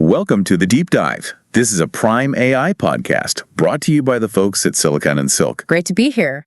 Welcome to The Deep Dive. This is a Prime AI podcast brought to you by the folks at Silicon and Silk. Great to be here.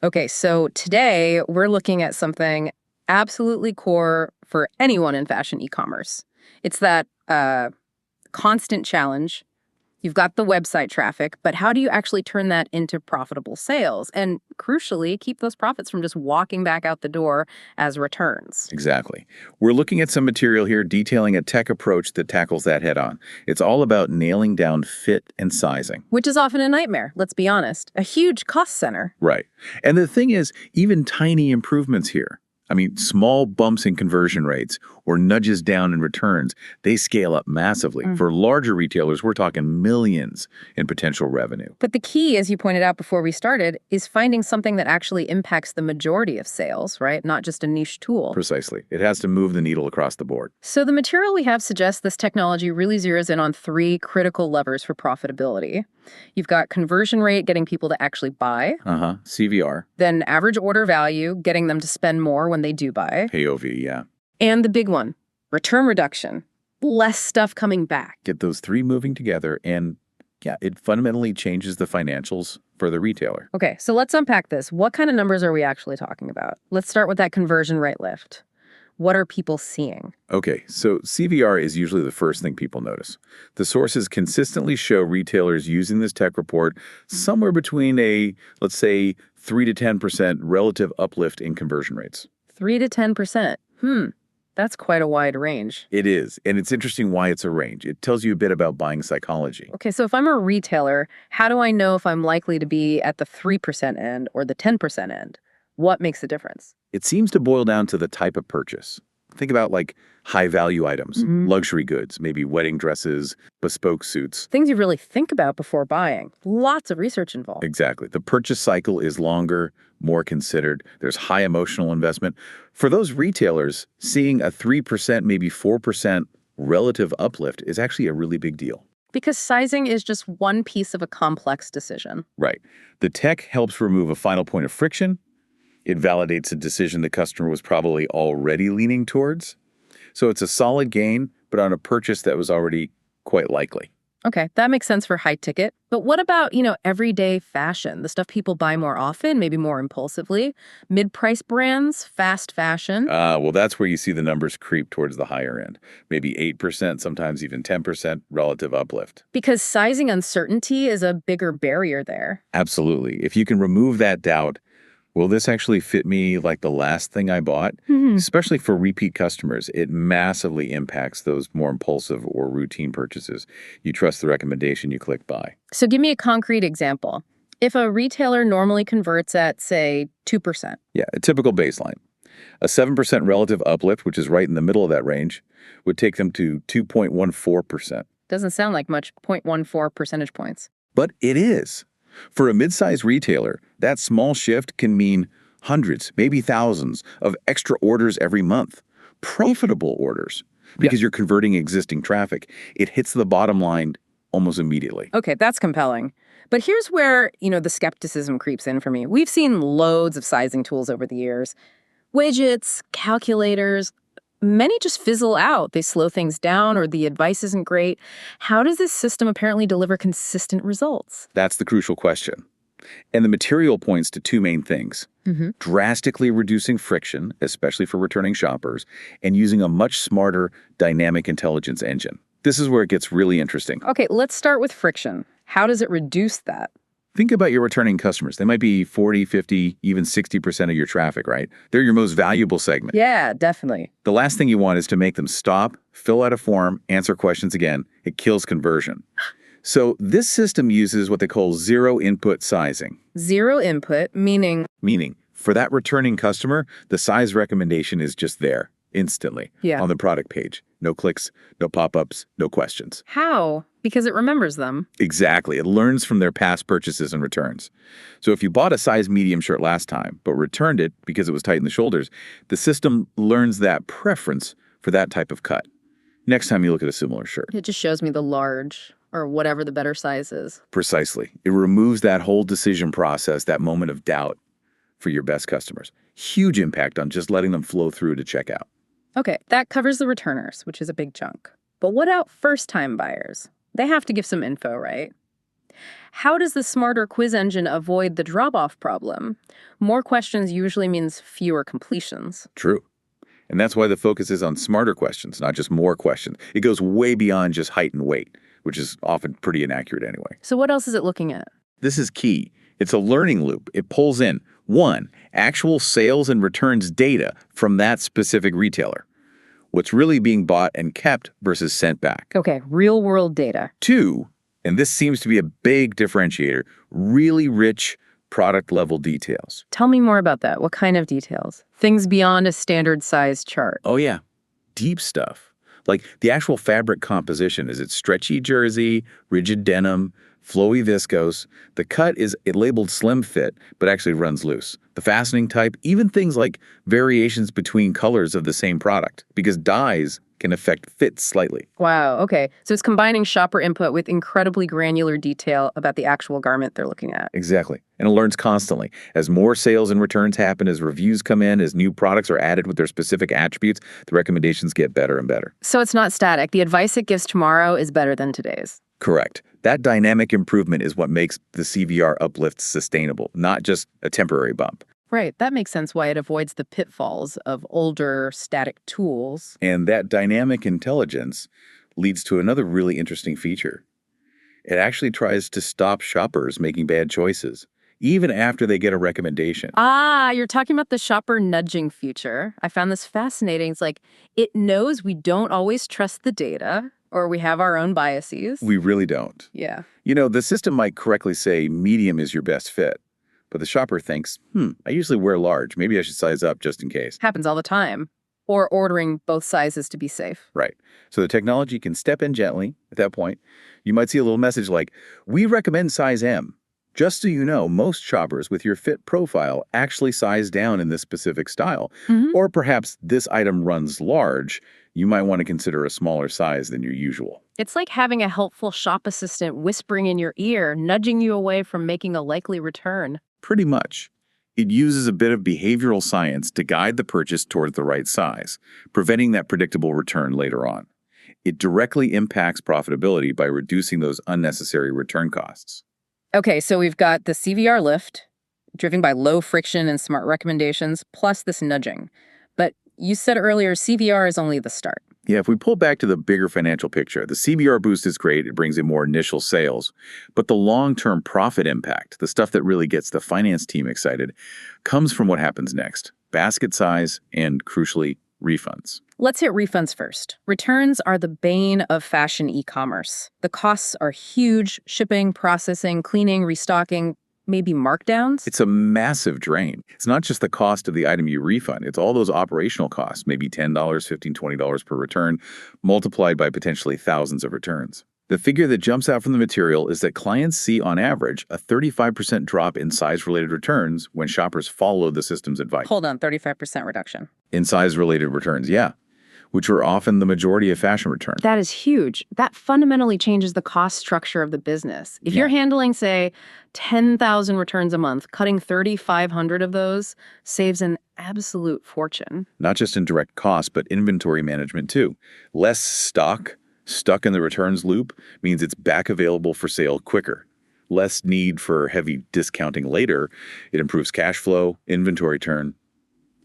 Okay, so today we're looking at something absolutely core for anyone in fashion e-commerce. It's that constant challenge. You've got the website traffic, but how do you actually turn that into profitable sales? And crucially, keep those profits from just walking back out the door as returns. Exactly. We're looking at some material here detailing a tech approach that tackles that head on. It's all about nailing down fit and sizing. Which is often a nightmare, let's be honest. A huge cost center. Right. And the thing is, even tiny improvements here, small bumps in conversion rates or nudges down in returns, they scale up massively. For larger retailers, we're talking millions in potential revenue. But the key, as you pointed out before we started, is finding something that actually impacts the majority of sales, right? Not just a niche tool. Precisely. It has to move the needle across the board. So the material we have suggests this technology really zeroes in on three critical levers for profitability. You've got conversion rate, getting people to actually buy. CVR. Then average order value, getting them to spend more when they do buy. AOV, yeah. And the big one, return reduction. Less stuff coming back. Get those three moving together and, it fundamentally changes the financials for the retailer. Okay, so let's unpack this. What kind of numbers are we actually talking about? Let's start with that conversion rate lift. What are people seeing? Okay, so CVR is usually the first thing people notice. The sources consistently show retailers using this tech report somewhere between a, let's say, 3 to 10% relative uplift in conversion rates. 3 to 10%. That's quite a wide range. It is, and it's interesting why it's a range. It tells you a bit about buying psychology. Okay, so if I'm a retailer, how do I know if I'm likely to be at the 3% end or the 10% end? What makes the difference? It seems to boil down to the type of purchase. Think about high-value items, luxury goods, maybe wedding dresses, bespoke suits. Things you really think about before buying. Lots of research involved. Exactly. The purchase cycle is longer, more considered. There's high emotional investment. For those retailers, seeing a 3%, maybe 4% relative uplift is actually a really big deal. Because sizing is just one piece of a complex decision. Right. The tech helps remove a final point of friction. It validates a decision the customer was probably already leaning towards. So it's a solid gain, but on a purchase that was already quite likely. Okay, that makes sense for high ticket. But what about, everyday fashion, the stuff people buy more often, maybe more impulsively? Mid-price brands, fast fashion? Well, that's where you see the numbers creep towards the higher end. Maybe 8%, sometimes even 10% relative uplift. Because sizing uncertainty is a bigger barrier there. Absolutely. If you can remove that doubt, will this actually fit me like the last thing I bought? Especially for repeat customers, it massively impacts those more impulsive or routine purchases. You trust the recommendation, you click buy. So give me a concrete example. If a retailer normally converts at, say, 2%. Yeah, a typical baseline. A 7% relative uplift, which is right in the middle of that range, would take them to 2.14%. Doesn't sound like much, 0.14 percentage points. But it is. For a mid-sized retailer, that small shift can mean hundreds, maybe thousands of extra orders every month. Profitable orders, because you're converting existing traffic. It hits the bottom line almost immediately. Okay, that's compelling. But here's where, the skepticism creeps in for me. We've seen loads of sizing tools over the years. Widgets, calculators, many just fizzle out. They slow things down or the advice isn't great. How does this system apparently deliver consistent results? That's the crucial question. And the material points to two main things. Drastically reducing friction, especially for returning shoppers, and using a much smarter dynamic intelligence engine. This is where it gets really interesting. Okay, let's start with friction. How does it reduce that? Think about your returning customers. They might be 40, 50, even 60% of your traffic, right? They're your most valuable segment. Yeah, definitely. The last thing you want is to make them stop, fill out a form, answer questions again. It kills conversion. So this system uses what they call zero input sizing. Zero input, meaning? Meaning, for that returning customer, the size recommendation is just there, instantly, on the product page. No clicks, no pop-ups, no questions. How? Because it remembers them. Exactly. It learns from their past purchases and returns. So if you bought a size medium shirt last time, but returned it because it was tight in the shoulders, the system learns that preference for that type of cut. Next time you look at a similar shirt. It just shows me the large or whatever the better size is. Precisely. It removes that whole decision process, that moment of doubt for your best customers. Huge impact on just letting them flow through to checkout. Okay, that covers the returners, which is a big chunk. But what about first-time buyers? They have to give some info, right? How does the smarter quiz engine avoid the drop-off problem? More questions usually means fewer completions. True. And that's why the focus is on smarter questions, not just more questions. It goes way beyond just height and weight, which is often pretty inaccurate anyway. So what else is it looking at? This is key. It's a learning loop. It pulls in, 1, actual sales and returns data from that specific retailer. What's really being bought and kept versus sent back. Okay, real-world data. 2, and this seems to be a big differentiator, really rich product-level details. Tell me more about that. What kind of details? Things beyond a standard size chart. Oh yeah, deep stuff. Like the actual fabric composition. Is it stretchy jersey, rigid denim, flowy viscose? The cut is labeled slim fit, but actually runs loose. The fastening type, even things like variations between colors of the same product, because dyes can affect fit slightly. Wow, okay. So it's combining shopper input with incredibly granular detail about the actual garment they're looking at. Exactly. And it learns constantly. As more sales and returns happen, as reviews come in, as new products are added with their specific attributes, the recommendations get better and better. So it's not static. The advice it gives tomorrow is better than today's. Correct. That dynamic improvement is what makes the CVR uplift sustainable, not just a temporary bump. Right. That makes sense why it avoids the pitfalls of older static tools. And that dynamic intelligence leads to another really interesting feature. It actually tries to stop shoppers making bad choices, even after they get a recommendation. Ah, you're talking about the shopper nudging feature. I found this fascinating. It's like it knows we don't always trust the data or we have our own biases. We really don't. Yeah. You know, the system might correctly say medium is your best fit. But the shopper thinks, I usually wear large. Maybe I should size up just in case. Happens all the time. Or ordering both sizes to be safe. Right. So the technology can step in gently at that point. You might see a little message like, we recommend size M. Just so you know, most shoppers with your fit profile actually size down in this specific style. Or perhaps this item runs large. You might want to consider a smaller size than your usual. It's like having a helpful shop assistant whispering in your ear, nudging you away from making a likely return. Pretty much. It uses a bit of behavioral science to guide the purchase toward the right size, preventing that predictable return later on. It directly impacts profitability by reducing those unnecessary return costs. Okay, so we've got the CVR lift, driven by low friction and smart recommendations, plus this nudging. But you said earlier CVR is only the start. Yeah, if we pull back to the bigger financial picture, the CVR boost is great. It brings in more initial sales. But the long-term profit impact, the stuff that really gets the finance team excited, comes from what happens next. Basket size and, crucially, refunds. Let's hit refunds first. Returns are the bane of fashion e-commerce. The costs are huge: shipping, processing, cleaning, restocking, maybe markdowns. It's a massive drain. It's not just the cost of the item you refund. It's all those operational costs, maybe $10, $15, $20 per return, multiplied by potentially thousands of returns. The figure that jumps out from the material is that clients see, on average, a 35% drop in size-related returns when shoppers follow the system's advice. Hold on, 35% reduction. In size-related returns, yeah, which are often the majority of fashion returns. That is huge. That fundamentally changes the cost structure of the business. If you're handling, say, 10,000 returns a month, cutting 3,500 of those saves an absolute fortune. Not just in direct cost, but inventory management too. Less stock stuck in the returns loop means it's back available for sale quicker. Less need for heavy discounting later. It improves cash flow, inventory turn.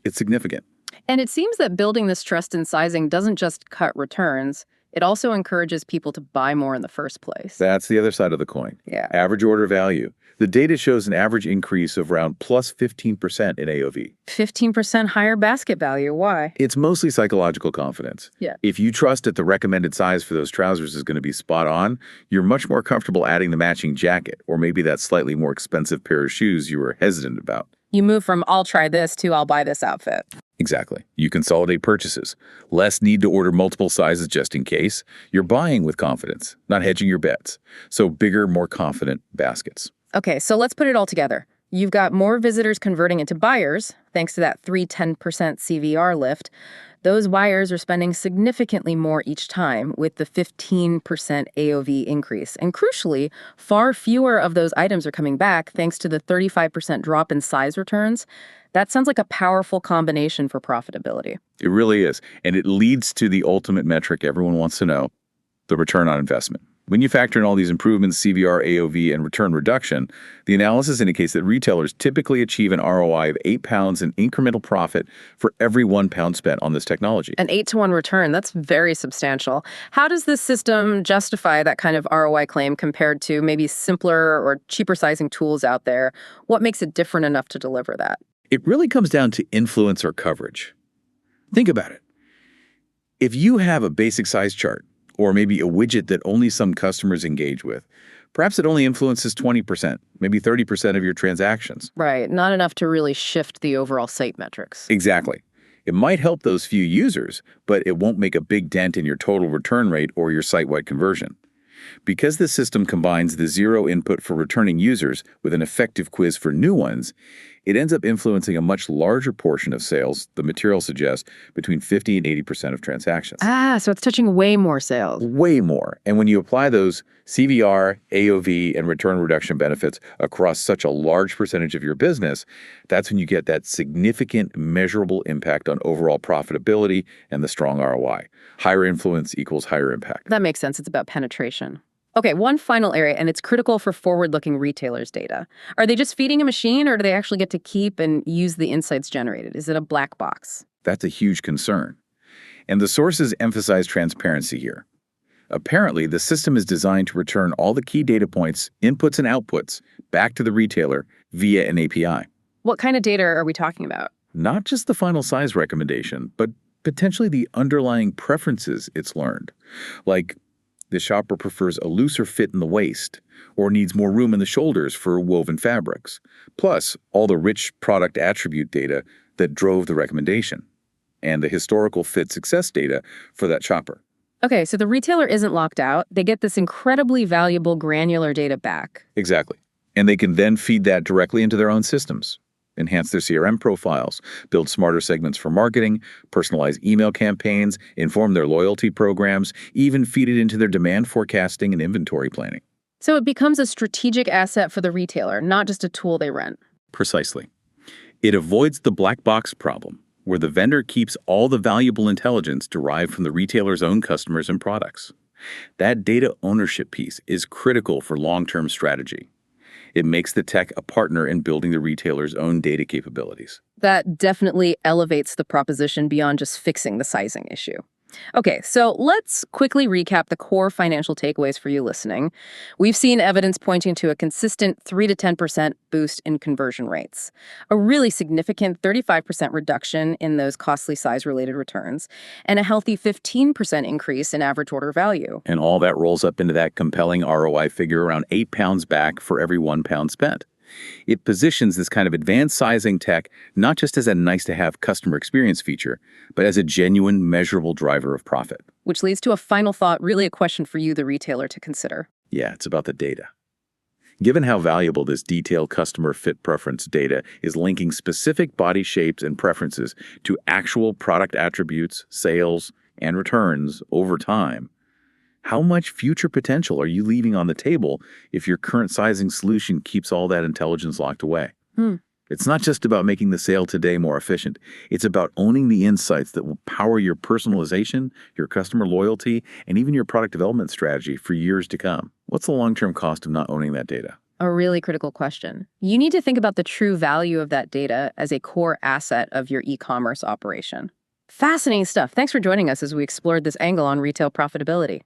It's significant. And it seems that building this trust in sizing doesn't just cut returns, it also encourages people to buy more in the first place. That's the other side of the coin. Yeah. Average order value. The data shows an average increase of around plus 15% in AOV. 15% higher basket value. Why? It's mostly psychological confidence. Yeah. If you trust that the recommended size for those trousers is going to be spot on, you're much more comfortable adding the matching jacket or maybe that slightly more expensive pair of shoes you were hesitant about. You move from I'll try this to I'll buy this outfit. Exactly. You consolidate purchases. Less need to order multiple sizes just in case. You're buying with confidence, not hedging your bets. So bigger, more confident baskets. Okay, so let's put it all together. You've got more visitors converting into buyers, thanks to that 310% CVR lift. Those buyers are spending significantly more each time with the 15% AOV increase. And crucially, far fewer of those items are coming back thanks to the 35% drop in size returns. That sounds like a powerful combination for profitability. It really is. And it leads to the ultimate metric everyone wants to know. the return on investment. When you factor in all these improvements, CVR, AOV, and return reduction, the analysis indicates that retailers typically achieve an ROI of £8 in incremental profit for every £1 spent on this technology. An 8-to-1 return, that's very substantial. How does this system justify that kind of ROI claim compared to maybe simpler or cheaper sizing tools out there? What makes it different enough to deliver that? It really comes down to influence or coverage. Think about it. If you have a basic size chart, or maybe a widget that only some customers engage with, perhaps it only influences 20%, maybe 30% of your transactions. Right, not enough to really shift the overall site metrics. Exactly. It might help those few users, but it won't make a big dent in your total return rate or your site-wide conversion. Because the system combines the zero input for returning users with an effective quiz for new ones, it ends up influencing a much larger portion of sales, the material suggests, between 50 and 80% of transactions. So it's touching way more sales. Way more. And when you apply those CVR, AOV, and return reduction benefits across such a large percentage of your business, that's when you get that significant measurable impact on overall profitability and the strong ROI. Higher influence equals higher impact. That makes sense. It's about penetration. Okay, one final area, and it's critical for forward-looking retailers' data. Are they just feeding a machine, or do they actually get to keep and use the insights generated? Is it a black box? That's a huge concern. And the sources emphasize transparency here. Apparently, the system is designed to return all the key data points, inputs and outputs, back to the retailer via an API. What kind of data are we talking about? Not just the final size recommendation, but potentially the underlying preferences it's learned. Like, the shopper prefers a looser fit in the waist or needs more room in the shoulders for woven fabrics, plus all the rich product attribute data that drove the recommendation and the historical fit success data for that shopper. Okay, so the retailer isn't locked out. They get this incredibly valuable granular data back. Exactly. And they can then feed that directly into their own systems, enhance their CRM profiles, build smarter segments for marketing, personalize email campaigns, inform their loyalty programs, even feed it into their demand forecasting and inventory planning. So it becomes a strategic asset for the retailer, not just a tool they rent. Precisely. It avoids the black box problem, where the vendor keeps all the valuable intelligence derived from the retailer's own customers and products. That data ownership piece is critical for long-term strategy. It makes the tech a partner in building the retailer's own data capabilities. That definitely elevates the proposition beyond just fixing the sizing issue. Okay, so let's quickly recap the core financial takeaways for you listening. We've seen evidence pointing to a consistent 3 to 10% boost in conversion rates, a really significant 35% reduction in those costly size-related returns, and a healthy 15% increase in average order value. And all that rolls up into that compelling ROI figure around £8 back for every £1 spent. It positions this kind of advanced sizing tech not just as a nice-to-have customer experience feature, but as a genuine, measurable driver of profit. Which leads to a final thought, really a question for you, the retailer, to consider. Yeah, it's about the data. Given how valuable this detailed customer fit preference data is linking specific body shapes and preferences to actual product attributes, sales, and returns over time, how much future potential are you leaving on the table if your current sizing solution keeps all that intelligence locked away? It's not just about making the sale today more efficient. It's about owning the insights that will power your personalization, your customer loyalty, and even your product development strategy for years to come. What's the long-term cost of not owning that data? A really critical question. You need to think about the true value of that data as a core asset of your e-commerce operation. Fascinating stuff. Thanks for joining us as we explored this angle on retail profitability.